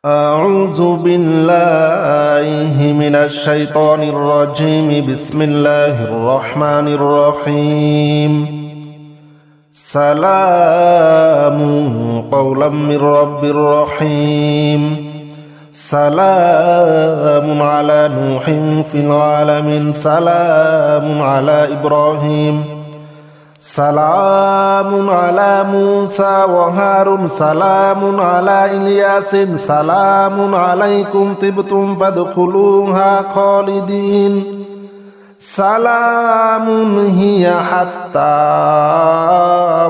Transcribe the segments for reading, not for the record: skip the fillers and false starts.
أعوذ بالله من الشيطان الرجيم بسم الله الرحمن الرحيم سلام قولا من رب رحيم سلام على نوح في العالمين سلام على إبراهيم سلام على موسى وهارون سلام على إلياس سلام عليكم طبتم فادخلوها خالدين سلام هي حتى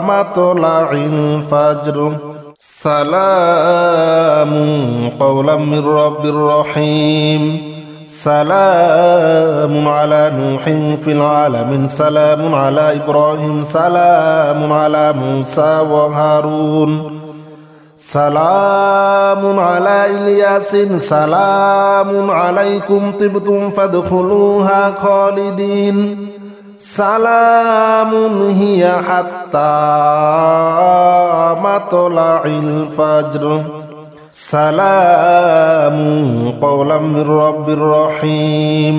مطلع الفجر سلام قولا من رب رحيم سلام على نوح في العالمين سلام على إبراهيم سلام على موسى وهارون سلام على إلياس سلام عليكم طبتم فادخلوها خالدين سلام هي حتى مطلع الفجر سلام قولا من رب رحيم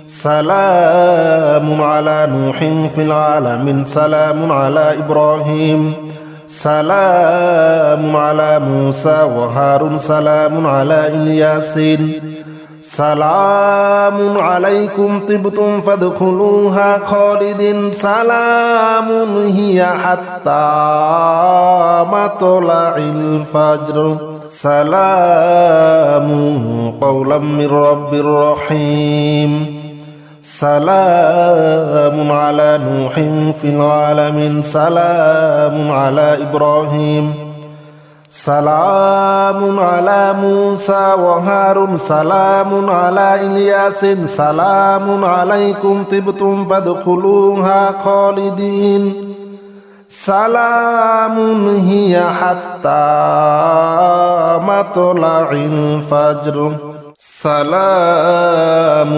سلام على نوح في العالمين سلام على إبراهيم سلام على موسى وهارون سلام على إلياس سلام عليكم طبتم فادخلوها خالدين سلام هي حتى مطلع الفجر سلام قولا من رب رحيم سلام على نوح في العالمين سلام على إبراهيم سلام على موسى وهارون سلام على إلياس سلام عليكم طبتم فادخلوها خالدين سلام هي حتى مطلع الفجر سلام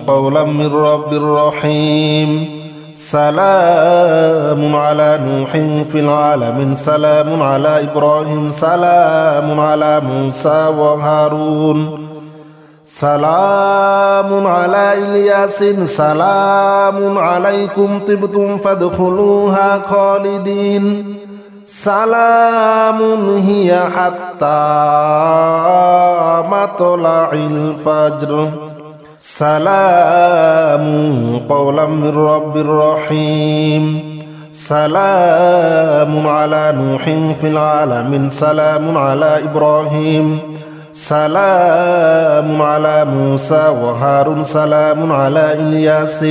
قولا من رب رحيم سلام على نوح في العالمين سلام على إبراهيم سلام على موسى وهارون سلام على إلياس سلام عليكم طبتم فادخلوها خالدين سلام هي حتى مطلع الفجر سلام قولا من رب رحيم سلام على نوح في العالمين سلام على إبراهيم سلام على موسى وهارون سلام على إلياس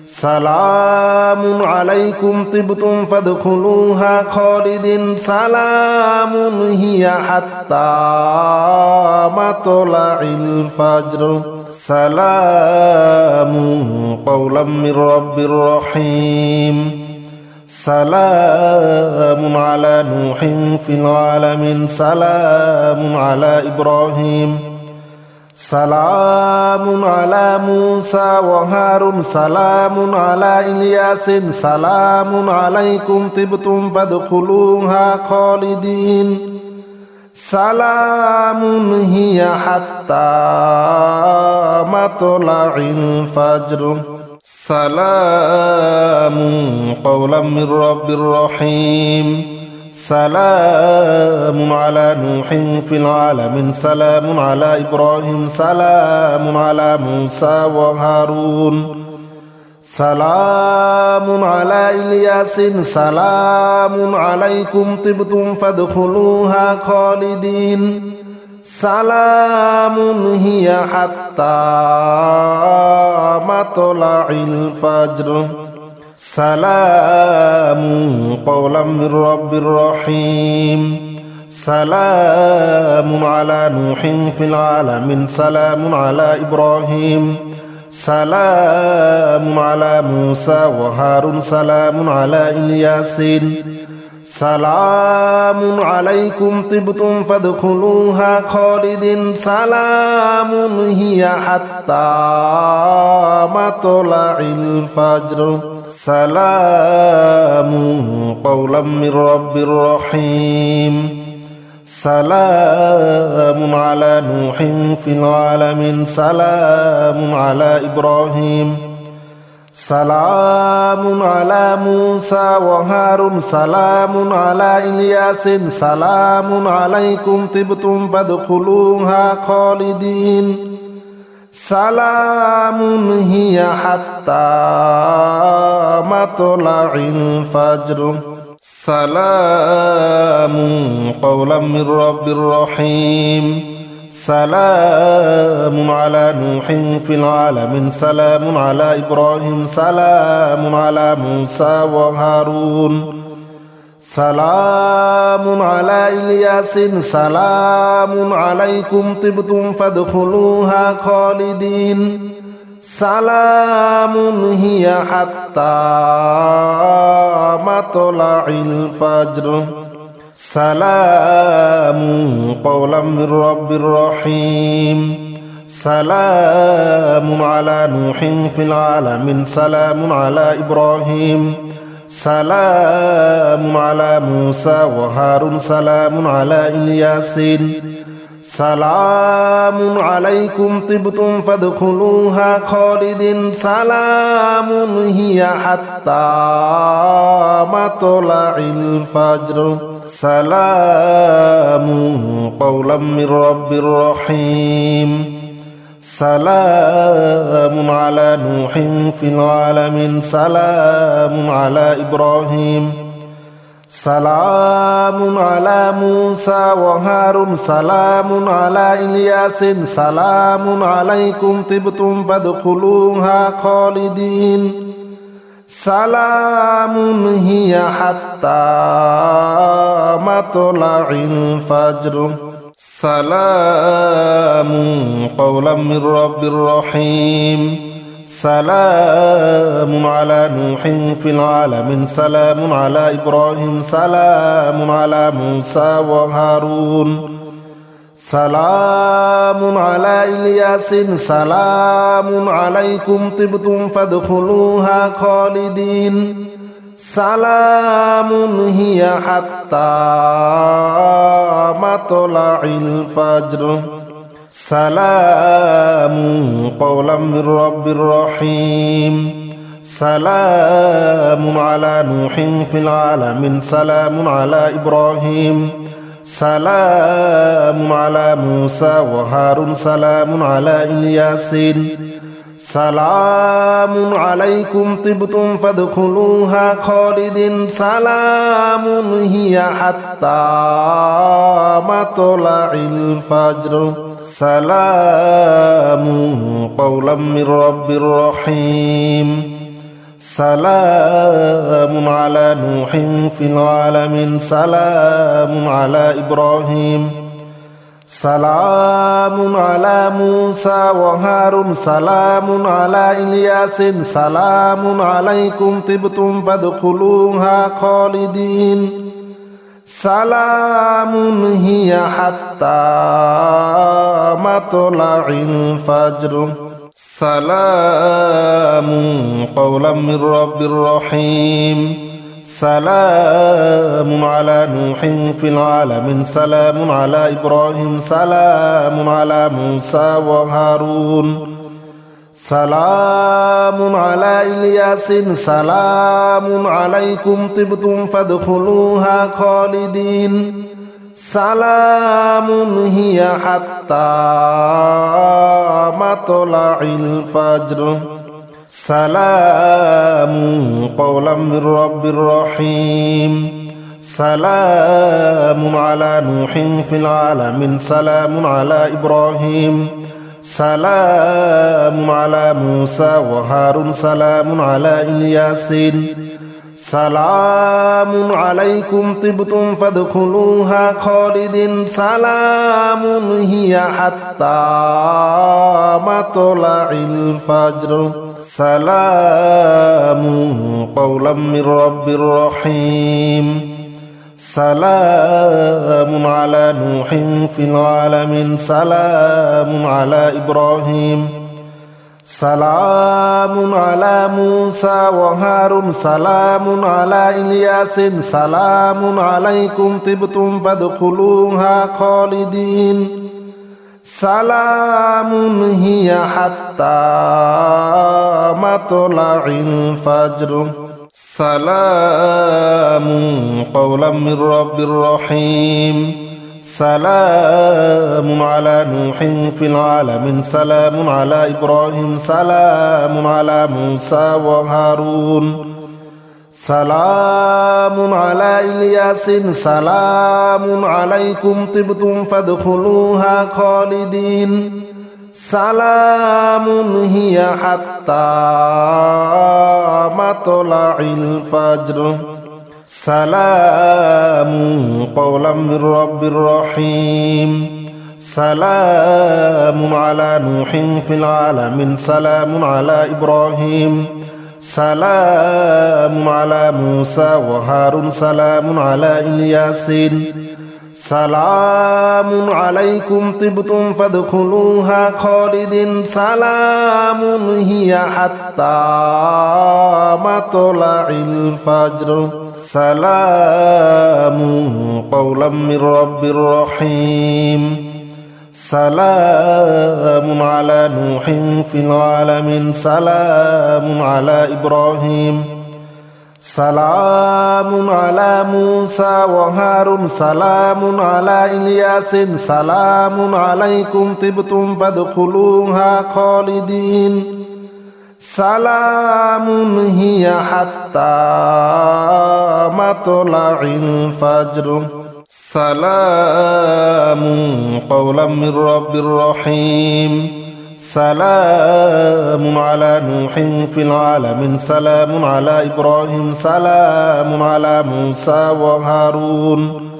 سلام عليكم طبتم فادخلوها خالدين سلام هي حتى مطلع الفجر سلام قولا من رب رحيم سلام على نوح في العالمين سلام على إبراهيم سلام على موسى وهارون سلام على إلياس سلام عليكم طبتم فادخلوها خالدين سلام هي حتى مطلع الفجر سلام قولا من رب رحيم سلام على نوح في العالمين سلام على إبراهيم سلام على موسى وهارون سلام على إلياس سلام عليكم طبتم فادخلوها خالدين سلام هي حتى مطلع الفجر سلام قولا من رب رحيم سلام على نوح في العالمين سلام على إبراهيم سلام على موسى وهارون سلام على إلياس سلام عليكم طبتم فادخلوها خالدين سلام هي حتى مطلع الفجر سلام قولا من رب رحيم سلام على نوح في العالمين سلام على إبراهيم سلام على موسى وهارون سلام على إلياس سلام عليكم طبتم فادخلوها خالدين سلام هي حتى مطلع الفجر سلام قولا من رب رحيم سلام على نوح في العالمين سلام على إبراهيم سلام على موسى وهارون سلام على إلياس سلام عليكم طبتم فادخلوها خالدين سلام هي حتى مطلع الفجر سلام قولا من رب رحيم سلام على نوح في العالمين سلام على إبراهيم سلام على موسى وهارون سلام على إلياس سلام عليكم طبتم فادخلوها خالدين سلام هي حتى مطلع الفجر سلام قولا من رب رحيم سلام على نوح في العالمين سلام على إبراهيم سلام على موسى وهارون سلام على إلياس سلام عليكم طبتم فادخلوها خالدين سلام هي حتى مطلع الفجر سلام قولا من رب رحيم سلام على نوح في العالمين سلام على إبراهيم سلام على موسى وهارون سلام على إلياس سلام عليكم طبتم فادخلوها خالدين سلام هي حتى مطلع الفجر سلام قولا من رب رحيم سلام على نوح في العالمين سلام على إبراهيم سلام على موسى وهارون سلام على إلياس سلام عليكم طبتم فادخلوها خالدين سلام هي حتى مطلع الفجر سلام قولا من رب رحيم سلام على نوح في العالمين سلام على إبراهيم سلام على موسى وهارون سلام على إلياس سلام عليكم طبتم فادخلوها خالدين سلام هي حتى مطلع الفجر سلام قولا من رب رحيم سلام على نوح في العالمين سلام على إبراهيم سلام على موسى وهارون سلام على إلياس سلام عليكم طبتم فادخلوها خالدين سلام هي حتى مطلع الفجر سلام قولا من رب رحيم سلام على نوح في العالمين سلام على إبراهيم سلام على موسى وهارون سلام على إلياس سلام عليكم طبتم فادخلوها خالدين سلام هي حتى مطلع الفجر سلام قولا من رب رحيم سلام على نوح في العالمين سلام على إبراهيم سلام على موسى وهارون سلام على إلياس سلام عليكم طبتم فادخلوها خالدين سلام هي حتى مطلع الفجر سلام قولا من رب رحيم سلام على نوح في العالمين سلام على إبراهيم سلام على موسى وهارون سلام على إلياس سلام عليكم طبتم فادخلوها خالدين سلام هي حتى مطلع الفجر سلام قولا من رب رحيم سلام على نوح في العالمين سلام على إبراهيم سلام على موسى وهارون سلام على إلياس سلام عليكم طبتم فادخلوها خالدين سلام هي حتى مطلع الفجر سلام قولا من رب رحيم سلام على نوح في العالمين سلام على إبراهيم سلام على موسى وهارون سلام على إلياس سلام عليكم طبتم فادخلوها خالدين سلام هي حتى مطلع الفجر سلام قولا من رب رحيم سلام على نوح في العالمين سلام على إبراهيم سلام على موسى وهارون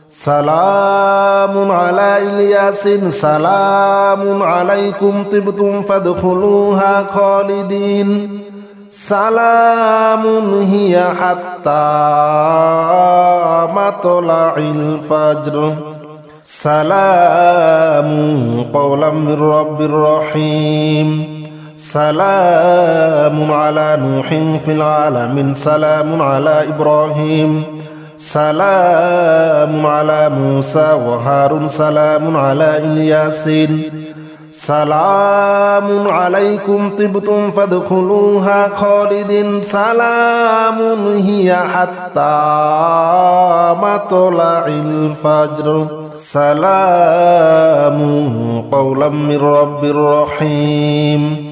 سلام على إلياس سلام عليكم طبتم فادخلوها خالدين سلام هي حتى مطلع الفجر سلام قولا من رب رحيم سلام على نوح في العالمين سلام على إبراهيم سلام على موسى وهارون سلام على إلياس سلام عليكم طبتم فادخلوها خالدين سلام هي حتى مطلع الفجر سلام قولا من رب رحيم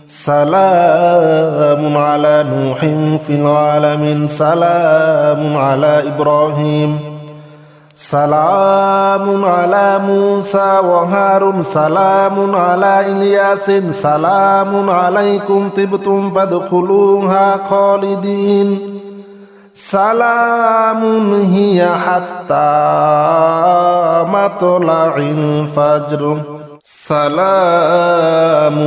سلام على نوح في العالمين سلام على إبراهيم سلام على موسى وهارون سلام على إلياس سلام عليكم طبتم فادخلوها خالدين سلام هي حتى مطلع الفجر سلام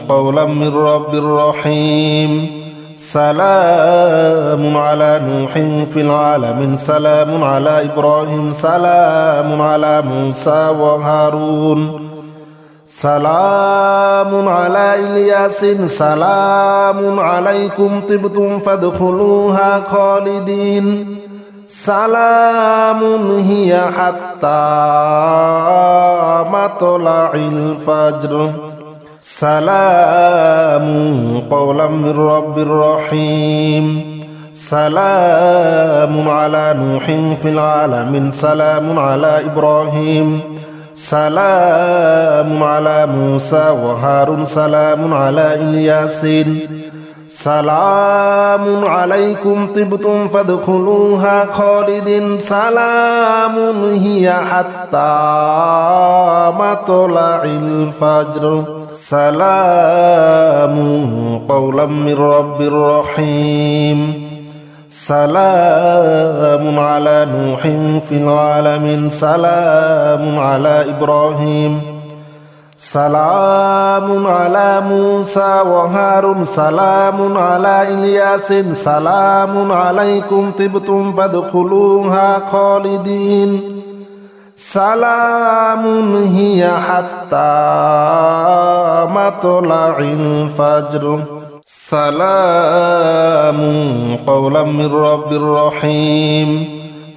قولا من رب رحيم سلام على نوح في العالمين سلام على إبراهيم سلام على موسى وهارون سلام على إلياس سلام عليكم طبتم فادخلوها خالدين سلام هي حتى مطلع الفجر سلام قولا من رب رحيم سلام على نوح في العالمين سلام على إبراهيم سلام على موسى وهارون سلام على إلياس سلام عليكم طبتم فادخلوها خالدين سلام هي حتى مطلع الفجر سلام قولا من رب رحيم سلام على نوح في العالمين سلام على إبراهيم سلام على موسى وهارون سلام على إلياس سلام عليكم طبتم فادخلوها خالدين সালামুন হিয়া হাত্তা মাতলাইল ফাজর সালামুন কওলাম মির রাব্বির রহিম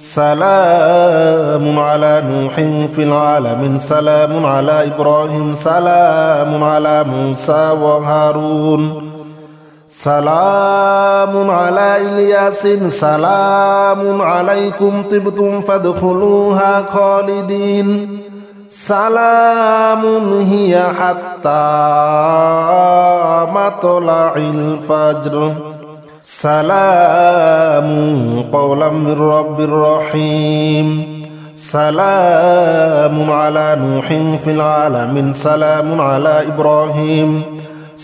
সালামুন আলা নূহিন ফিল আলামিন সালামুন আলা ইব্রাহিম সালামুন আলা মূসা ওয়া হারুন সালামুন আলা ইলিয়াসিন সালামুন আলাইকুম তিবতুম ফাদখুলুহা খালিদিন সালামুন হিয়া হাত্তা মাতলাইল ফাজর সালামুন কওলাম মির রাব্বির রহিম সালামুন আলা নূহিন ফিল আলামিন সালামুন আলা ইব্রাহিম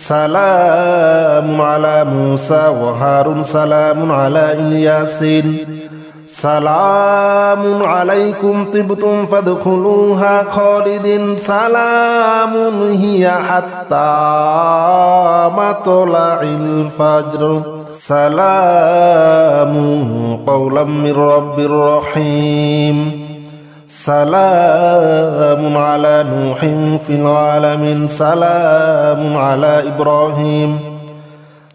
সালামুন আলা মূসা ওয়া হারুন সালামুন আলা ইলিয়াসিন সালামুন আলাইকুম তিবতুম ফাদখুলুহা খালিদিন সালামুন হিয়া হাত্তা মাতলাইল ফাজর সালামুন কওলাম মির রাব্বির রহিম সালামুন আলা নূহিন ফিল আলামিন সালামুন আলা ইব্রাহিম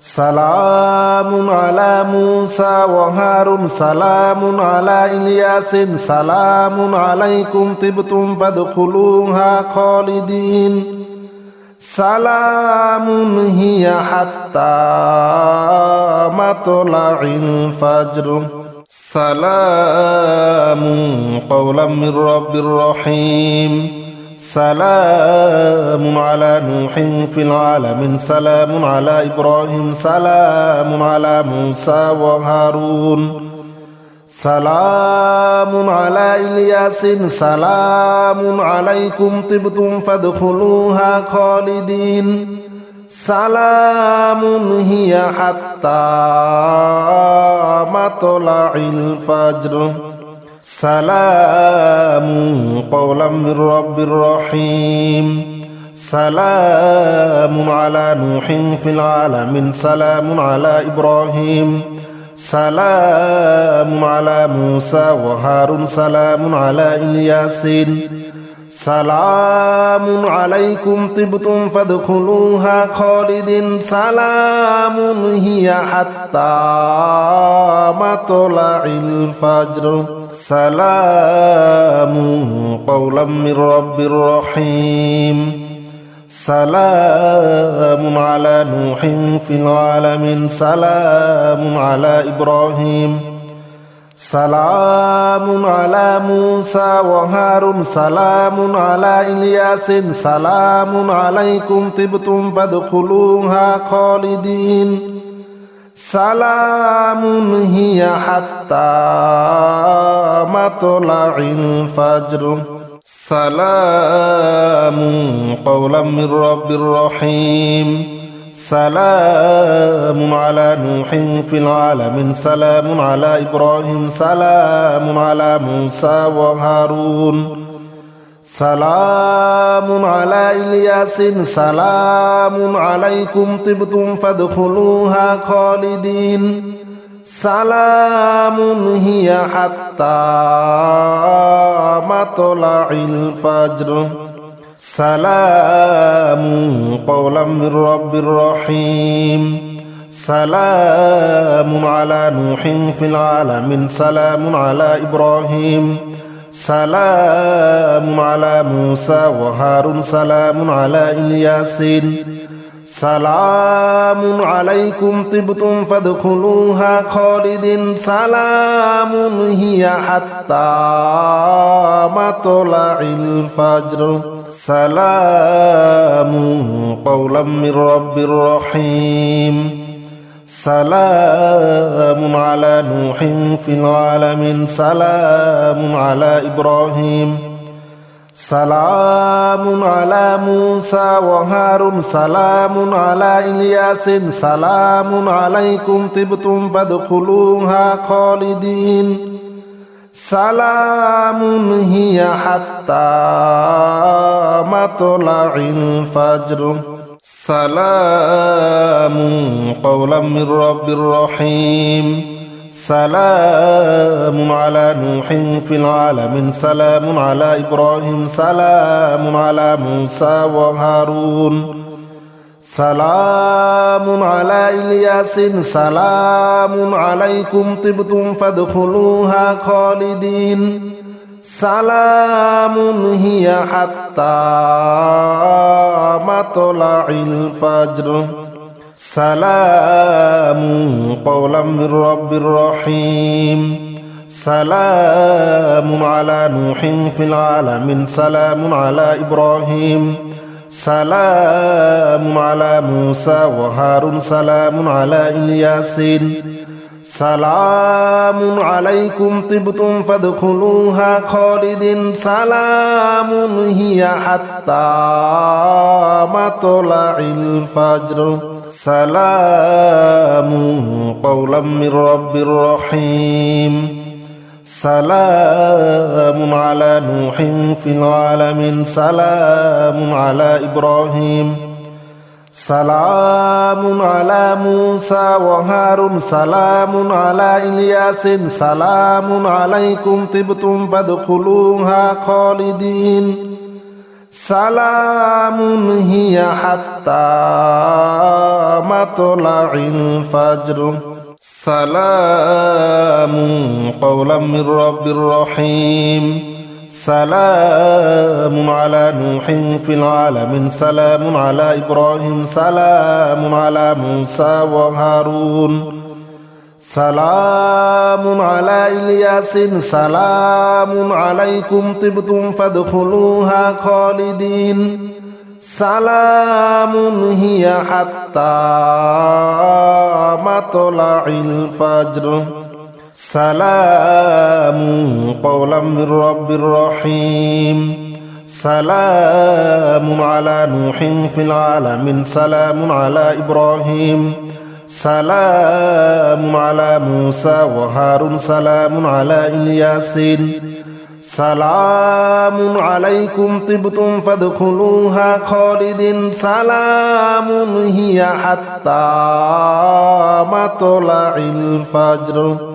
সালামুন আলা মূসা ওয়া হারুন সালামুন আলা ইলিয়াসিন সালামুন আলাইকুম তিবতুম ফাদখুলুহা খালিদিন সালামুন হিয়া হাত্তা মাতলাইল ফাজর সালামুন কওলাম মির রাব্বির রহিম সালামুন আলা নূহিন ফিল আলামিন সালামুন আলা ইব্রাহিম সালামুন আলা মূসা ওয়া হারুন সালামুন আলা ইলিয়াসিন সালামুন আলাইকুম তিবতুম ফাদখুলুহা খালিদিন সালামুন হিয়া হাত্তা মাতলাইল ফাজর সালামুন কওলাম মির রাব্বির রহিম সালামুন আলা নূহিন ফিল আলামিন সালামুন আলা ইব্রাহিম সালামুন আলা মূসা ওয়া হারুন সালামুন আলা ইলিয়াসিন সালামুন আলাইকুম তিবতুম ফাদখুলুহা খালিদিন সালামুন হিয়া হাত্তা মাতলাইল ফাজর সালামুন কওলাম মির রাব্বির রহিম সালামুন আলা নূহিন ফিল আলামিন সালামুন আলা ইব্রাহিম সালামুন আলা মূসা ওয়া হারুন সালামুন আলা ইলিয়াসিন সালামুন আলাইকুম তিবতুম ফাদখুলুহা খালিদিন সালামুন হিয়া হাত্তা মাতলাইল ফাজর সালামুন কওলাম মির রাব্বির রহিম সালামুন আলা নূহিন ফিল আলামিন সালামুন আলা ইব্রাহিম সালামুন আলা মূসা ওয়া হারুন সালামুন আলা ইলিয়াসিন সালামুন আলাইকুম তিবতুম ফাদখুলুহা খালিদিন সালামুন হিয়া হাত্তা মাতলাইল ফাজর সালামুন কওলাম মির রাব্বির রহিম সালামুন আলা নূহিন ফিল আলামিন সালামুন আলা ইব্রাহিম সালামুন আলা মূসা ওয়া হারুন সালামুন আলা ইলিয়াসিন সালামুন আলাইকুম তিবতুম ফাদখুলুহা খালিদিন সালামুন হিয়া হাত্তা মাতলাইল ফাজর সালামুন কওলাম মির রাব্বির রহিম সালামুন আলা নূহিন ফিল আলামিন সালামুন আলা ইব্রাহিম সালামুন আলা মূসা ওয়া হারুন সালামুন আলা ইলিয়াসিন সালামুন আলাইকুম তিবতুম ফাদখুলুহা খালিদিন সালামুন হিয়া হাত্তা মাতলাইল ফাজর সালামুন কওলাম মির রাব্বির রহিম سلام على نوح في العالمين سلام على إبراهيم سلام على موسى وهارون سلام على إلياس سلام عليكم طبتم فادخلوها خالدين سلام هي حتى مطلع الفجر سلام قولا من رب رحيم سلام على نوح في العالمين سلام على إبراهيم سلام على موسى وهارون سلام على إلياس سلام عليكم طبتم فادخلوها خالدين سلام هي حتى مطلع الفجر سلام قولا من رب رحيم سلام على نوح في العالمين سلام على إبراهيم سلام على موسى وهارون سلام على إلياس سلام عليكم طبتم فادخلوها خالدين سلام هي حتى مطلع الفجر سلام قولا من رب رحيم سلام على نوح في العالمين سلام على إبراهيم سلام على موسى وهارون سلام على إلياس سلام عليكم طبتم فادخلوها خالدين سلام هي حتى مطلع الفجر سلام قولا من رب رحيم سلام على نوح في العالمين سلام على إبراهيم سلام على موسى وهارون سلام على إلياس سلام عليكم طبتم فادخلوها خالدين سلام هي حتى مطلع الفجر